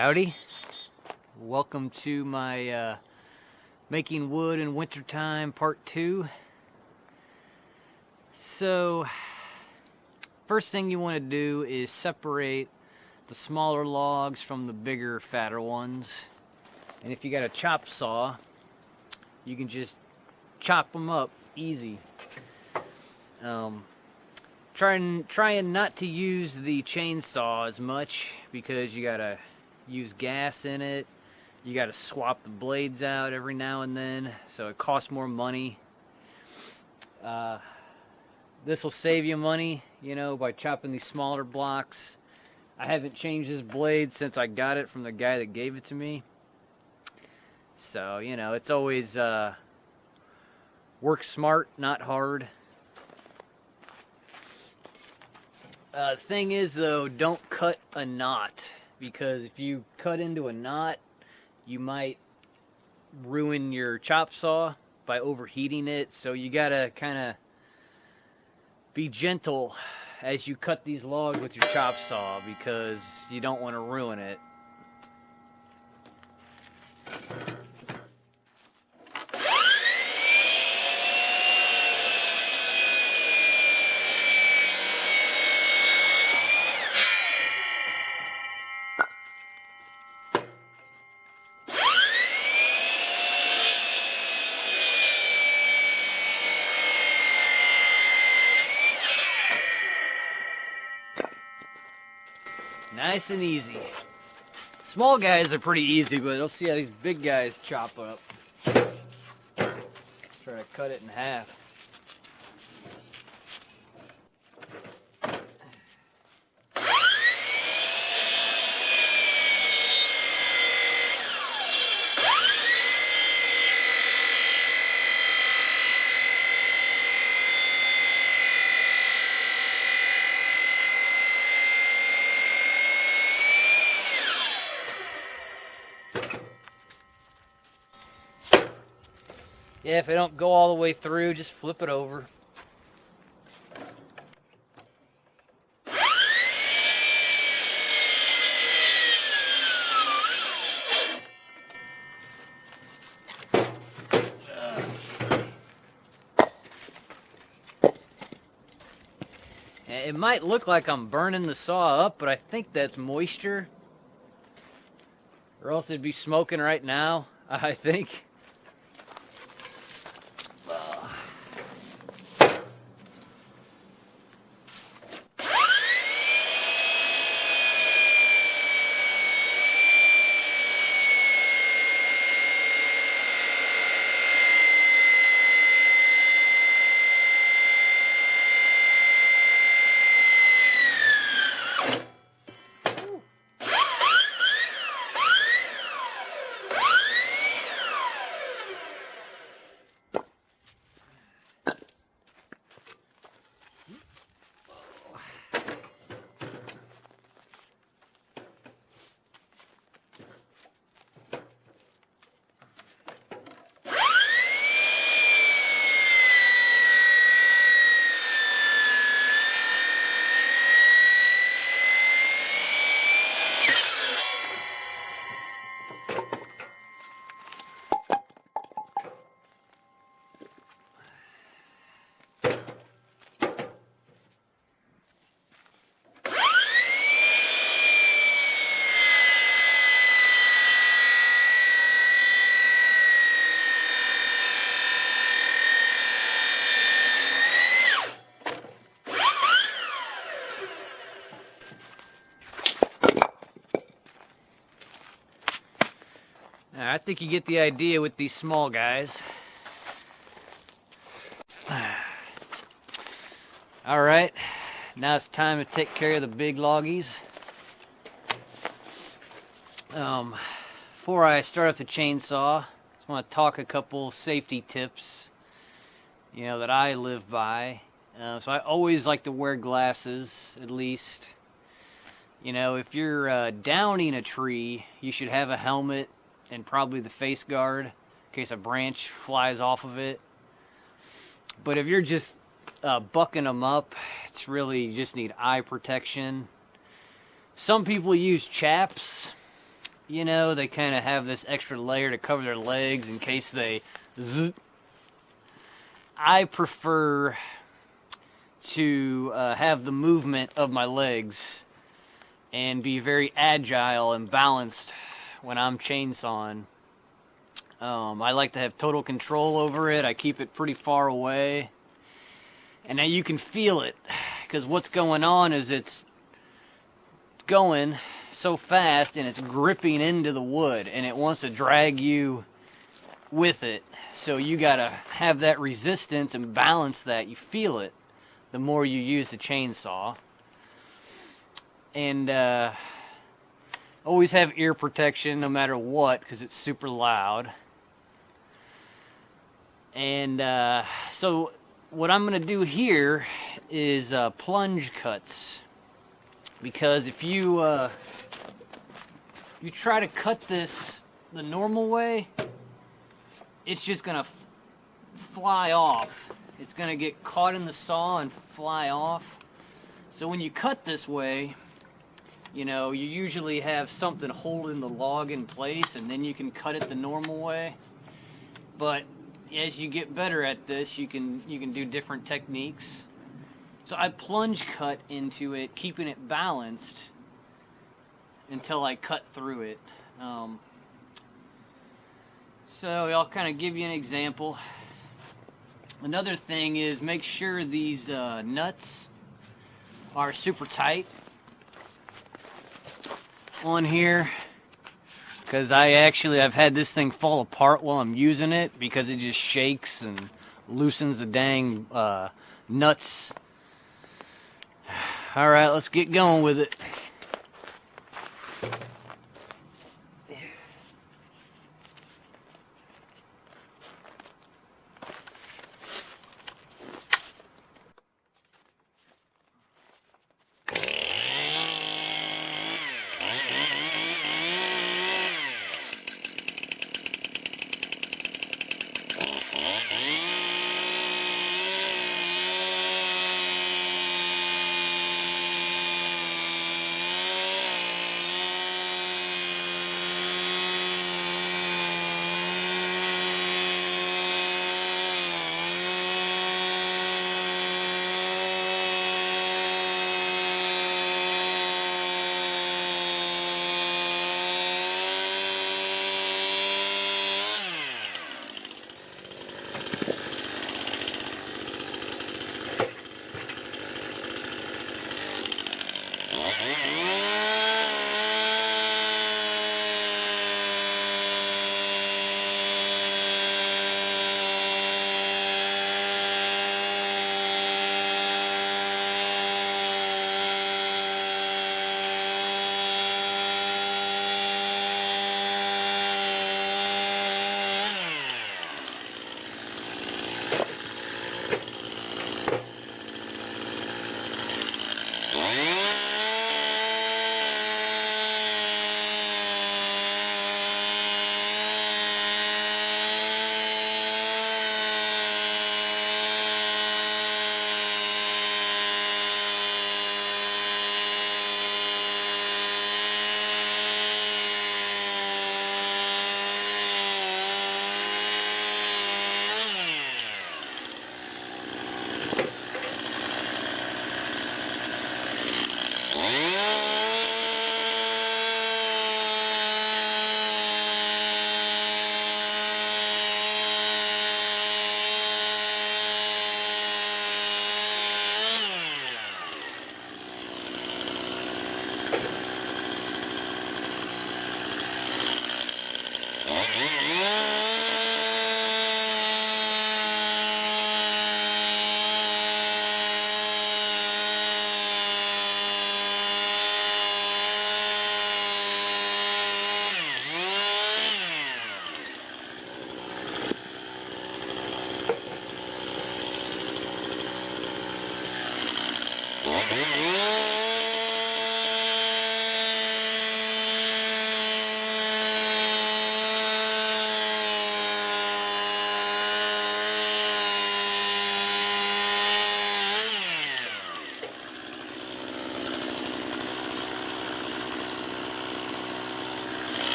Howdy. Welcome to my Making Wood in Wintertime Part 2. So, first thing you want to do is separate the smaller logs from the bigger, fatter ones. And if you got a chop saw, you can just chop them up easy. Trying not to use the chainsaw as much because you gotta use gas in it. You gotta swap the blades out every now and then, so it costs more money. This will save you money, by chopping these smaller blocks. I haven't changed this blade since I got it from the guy that gave it to me. So, it's always work smart, not hard. Thing is, though, don't cut a knot, because if you cut into a knot, you might ruin your chop saw by overheating it. So you gotta kind of be gentle as you cut these logs with your chop saw, because you don't want to ruin it. Nice and easy. Small guys are pretty easy, but you'll see how these big guys chop up. Try to cut it in half. Yeah, if it don't go all the way through, just flip it over. It might look like I'm burning the saw up, but I think that's moisture. Or else it'd be smoking right now, I think. I think you get the idea with these small guys. Alright, now it's time to take care of the big loggies. Before I start up the chainsaw, I just want to talk a couple safety tips, that I live by. So I always like to wear glasses, at least. If you're downing a tree, you should have a helmet and probably the face guard in case a branch flies off of it. But if you're just bucking them up, it's really you just need eye protection. Some people use chaps. You know, they kind of have this extra layer to cover their legs in case they zzz. I prefer to have the movement of my legs and be very agile and balanced when I'm chainsawing. I like to have total control over it. I keep it pretty far away. And now you can feel it, because what's going on is it's going so fast and it's gripping into the wood and it wants to drag you with it. So you gotta have that resistance and balance that. You feel it the more you use the chainsaw. And always have ear protection no matter what, because it's super loud. And so what I'm going to do here is plunge cuts, because if you you try to cut this the normal way, it's just going to fly off. It's going to get caught in the saw and fly off. So when you cut this way, you know, you usually have something holding the log in place, and then you can cut it the normal way. But as you get better at this, you can do different techniques. So I plunge cut into it, keeping it balanced until I cut through it. So I'll kind of give you an example. Another thing is, make sure these nuts are super tight on here, because I've had this thing fall apart while I'm using it, because it just shakes and loosens the dang nuts. All right, let's get going with it.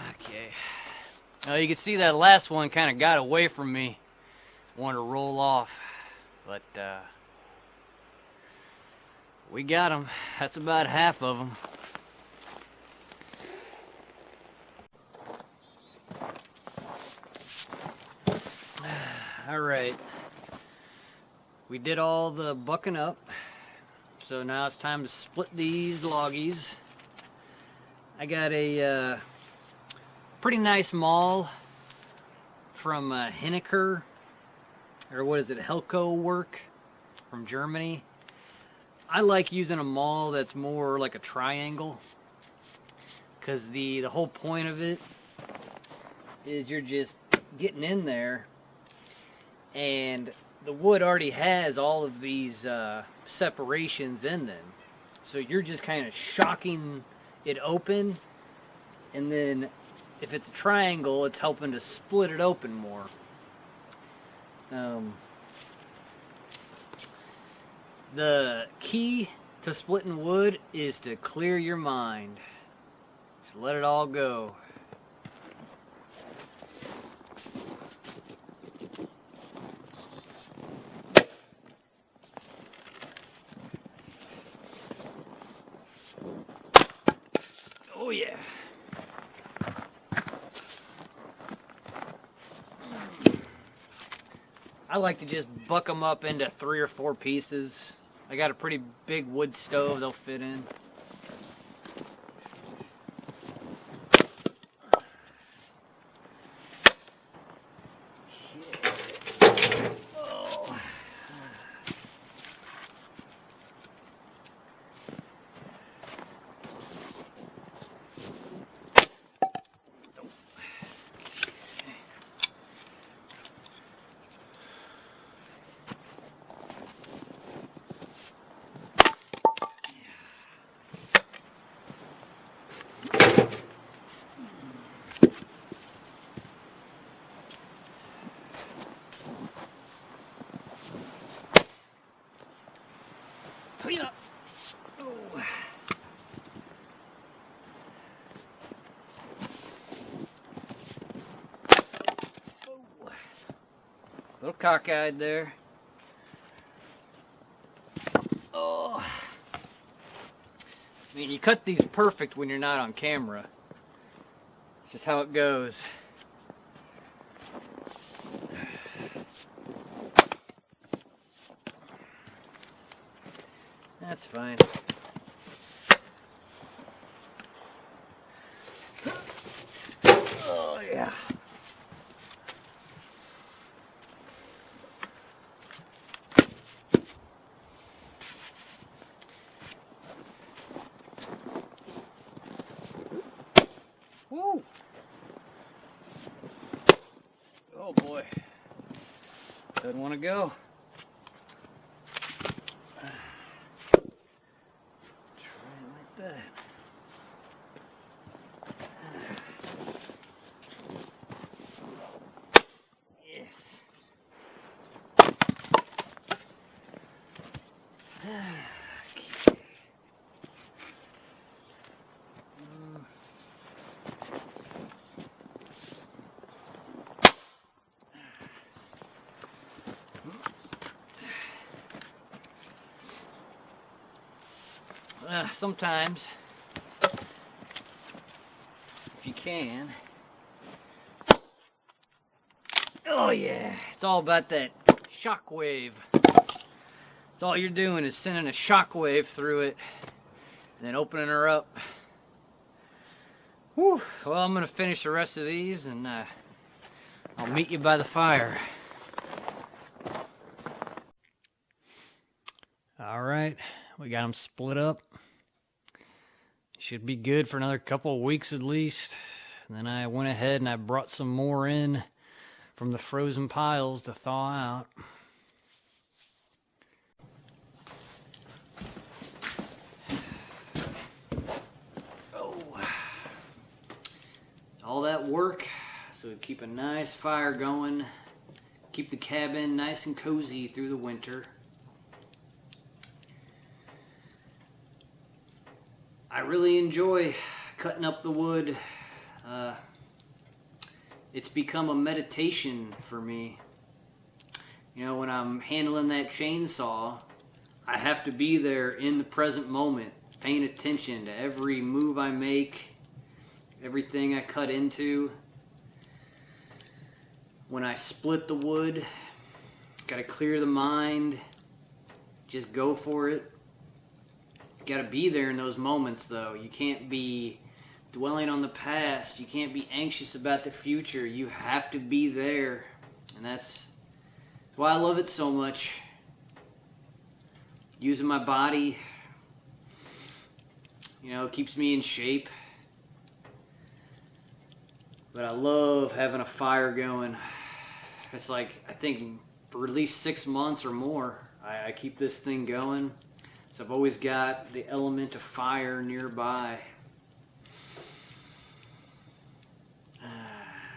Okay. Now you can see that last one kind of got away from me. Wanted to roll off, but we got them. That's about half of them. All right. We did all the bucking up, so now it's time to split these loggies. I got a pretty nice maul from Henniker, or what is it, Helco work from Germany. I like using a maul that's more like a triangle, because the whole point of it is you're just getting in there, and the wood already has all of these separations in them, so you're just kind of shocking it open, and then if it's a triangle, it's helping to split it open more. The key to splitting wood is to clear your mind. Just let it all go. Oh yeah. I like to just buck them up into 3 or 4 pieces. I got a pretty big wood stove they'll fit in. Oh. Clean up. Oh. Oh. Little cockeyed there. Oh. I mean, you cut these perfect when you're not on camera. It's just how it goes. That's fine. Oh, yeah. Woo! Oh boy. Doesn't want to go. That. Yes. Okay. Sometimes, if you can. Oh yeah, it's all about that shock wave. That's all you're doing is sending a shock wave through it and then opening her up. Whew. Well, I'm gonna finish the rest of these and I'll meet you by the fire. All right, we got them split up. Should be good for another couple of weeks at least. And then I went ahead and I brought some more in from the frozen piles to thaw out. Oh, all that work so we keep a nice fire going, keep the cabin nice and cozy through the winter. I really enjoy cutting up the wood. It's become a meditation for me. You know, when I'm handling that chainsaw, I have to be there in the present moment, paying attention to every move I make, everything I cut into. When I split the wood, gotta clear the mind, just go for it. Gotta be there in those moments though. You can't be dwelling on the past. You can't be anxious about the future. You have to be there. And that's why I love it so much. Using my body, you know, keeps me in shape. But I love having a fire going. It's like, I think for at least 6 months or more, I keep this thing going. So I've always got the element of fire nearby.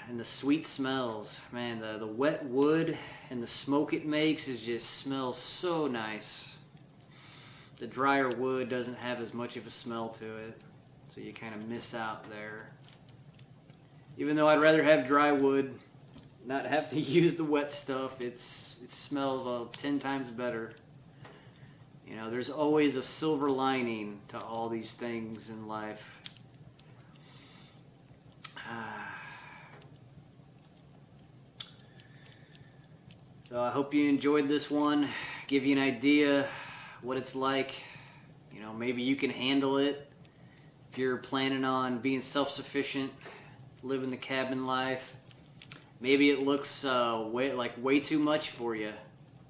And the sweet smells, man, the wet wood and the smoke it makes smells so nice. The drier wood doesn't have as much of a smell to it, so you kind of miss out there. Even though I'd rather have dry wood, not have to use the wet stuff, it smells 10 times better. You know, there's always a silver lining to all these things in life. So I hope you enjoyed this one. Give you an idea what it's like. You know, maybe you can handle it if you're planning on being self-sufficient, living the cabin life. Maybe it looks way too much for you.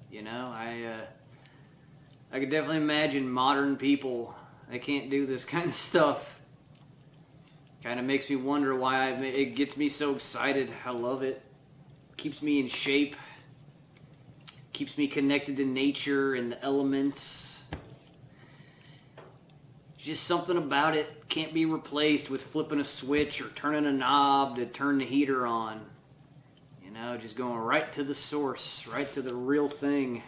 You know, I could definitely imagine modern people, they can't do this kind of stuff. Kind of makes me wonder why it gets me so excited. I love it. Keeps me in shape. Keeps me connected to nature and the elements. Just something about it can't be replaced with flipping a switch or turning a knob to turn the heater on. You know, just going right to the source, right to the real thing.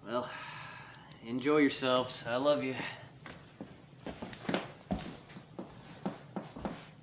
Well, enjoy yourselves. I love you.